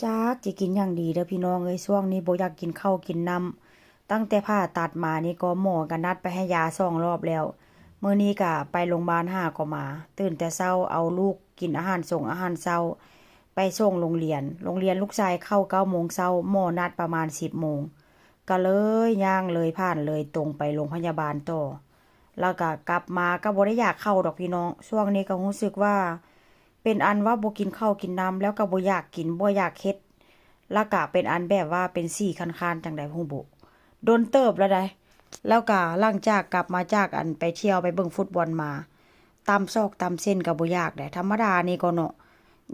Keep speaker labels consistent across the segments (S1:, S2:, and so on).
S1: จักสิกินหยังดีเด้อพี่น้องเอ้ยช่วงนี้บ่อยากกินข้าวกินน้ำตั้งแต่ผ่าตัดมานี่ก็หมอก็นัดไปให้ยา2 รอบแล้วมื้อนี้ก็ไปโรงพยาบาล5ก็มาตื่นแต่เช้าเอาลูกกินอาหารส่งอาหารเช้าไปส่งโรงเรียนลูกชายเข้า9โมงเช้าหมอนัดประมาณ10โมงก็เลยย่างเลยผ่านเลยตรงไปโรงพยาบาลต่อแล้วก็กลับมาก็บ่ได้อยากเข้าดอกพี่น้องช่วงนี้ก็รู้สึกว่าเป็นอันว่าบ่กินข้าวกินน้ำแล้วก็บ่อยากกินบ่อยากเฮ็ด แล้วก็เป็นอันแบบว่าเป็นสี่คันๆจังใดฮู้บ่โดนเติบแล้วได้แล้วก็หลังจากกลับมาจากอันไปเที่ยวไปเบิ่งฟุตบอลมาตำซอกตำเส้นก็บ่อยากได้ธรรมดานี่ก็เนาะ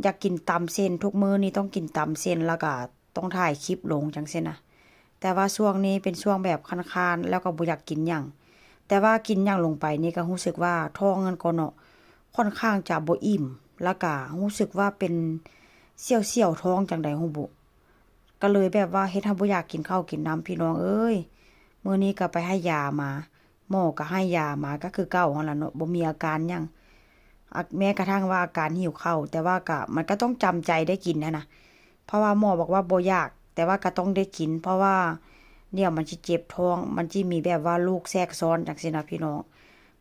S1: อยากกินตำเส้นทุกมื้อนี่ต้องกินตำเส้นแล้วก็ต้องถ่ายคลิปลงจังซี้นะแต่ว่าช่วงนี้เป็นช่วงแบบคันๆแล้วก็บ่อยากกินหยังแต่ว่ากินหยังลงไปนี่ก็รู้สึกว่าท้องมันก็เนาะค่อนข้างจะบ่อิ่มแล้วก็รู้สึกว่าเป็นเสี่ยวๆท้องจังใดฮู้บ่ก็เลยแบบว่าเฮ็ดให้บ่อยากกินข้าวกินน้ำพี่น้องเอ้ยมื้อนี้ก็ไปให้ยามาหมอก็ให้ยามาก็คือเก่าหั่นล่ะเนาะบ่มีอาการหยังแม้กระทั่งว่าอาการหิวข้าวแต่ว่าก็มันก็ต้องจำใจได้กินนะเพราะว่าหมอบอกว่าบ่อยากแต่ว่าก็ต้องได้กินเพราะว่าเดี๋ยวมันสิเจ็บท้องมันสิมีแบบว่าลูกแทรกซ้อนจังซี่นะพี่น้อง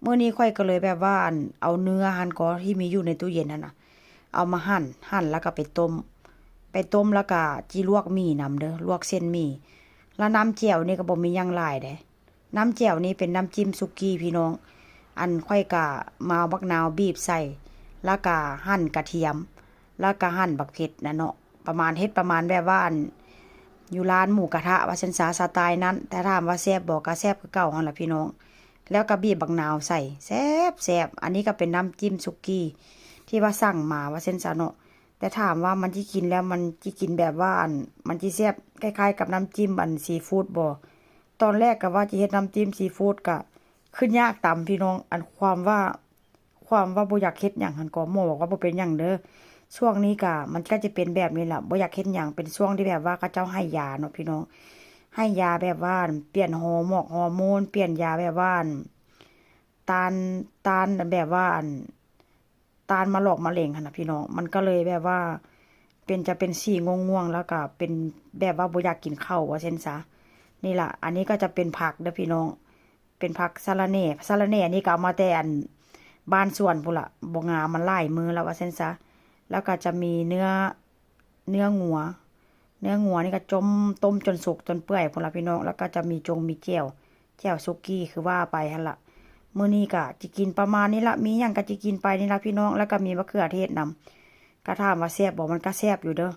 S1: มื้อนี้ข้อยก็เลยแบบว่าเอาเนื้อหั่นก็ที่มีอยู่ในตู้เย็นนั่นน่ะเอามาหั่นแล้วก็ไปต้มแล้วก็จิลวกหมี่นำเด้อลวกเส้นหมี่แล้วน้ำแจ่วนี่ก็บ่มีหยังหลายเด้น้ำแจ่วนี่เป็นน้ำจิ้มสุกี้พี่น้องอันค่อยก็มาบักนาวบีบใส่แล้วก็หั่นกระเทียมแล้วก็หั่นบักเผ็ดน่ะเนาะประมาณเฮ็ดประมาณแบบว่าอยู่ร้านหมูกระทะว่าซั่นซะสไตล์นั้นแต่ถามว่าแซ่บบ่ก็แซ่บคือเก่าหั่นล่ะพี่น้องแล้วก็บีบบักนาวใส่แซ่บๆอันนี้ก็เป็นน้ำจิ้มสุกี้ที่ว่าสั่งมาว่าซั่นซะเนาะ แต่ถามว่ามันที่กินแล้วมันที่กินแบบว่ามันที่แซ่บคล้ายๆกับน้ำจิ้มซีฟู้ดบ่ตอนแรกก็ว่าจะเฮ็ดน้ำจิ้มซีฟู้ดก็ขึ้นยากตามพี่น้องความว่าบ่อยากเฮ็ดหยังหั่นก็หมอบอกว่าบ่เป็นหยังเด้อช่วงนี้ก็มันก็จะเป็นแบบนี้ล่ะบ่อยากเฮ็ดหยังเป็นช่วงที่แบบว่าเขาเจ้าให้ยาเนาะพี่น้องให้ยาแบบว่าเปลี่ยนฮอร์โมนเปลี่ยนยาแบบว่าตาลแบบว่าตาลมาหลอกมะเร็งหั่นน่ะพี่น้องมันก็เลยแบบว่าเป็นสีง่วงๆแล้วก็เป็นแบบว่าบ่อยากกินข้าวว่าซั่นซะนี่ล่ะอันนี้ก็จะเป็นผักเด้อพี่น้องเป็นผักสะระแหน่อันนี้ก็เอามาแต่บ้านสวนพุ่นล่ะบ่งามมันหลายมื้อแล้วว่าซั่นซะแล้วก็จะมีเนื้องัวนี่ก็ต้มจนสุกจนเปื่อยพุ่นล่ะพี่น้องแล้วก็จะมีแจ่วสุกี้คือว่าไปหั่นล่ะ มื้อนี้ก็สิกินประมาณนี้ละมีหยังก็สิกินไปนี่ล่ะพี่น้องแล้วก็มีมะเขือเทศนำก็ถามว่าแซ่บบ่มันก็แซ่บอยู่เด้อ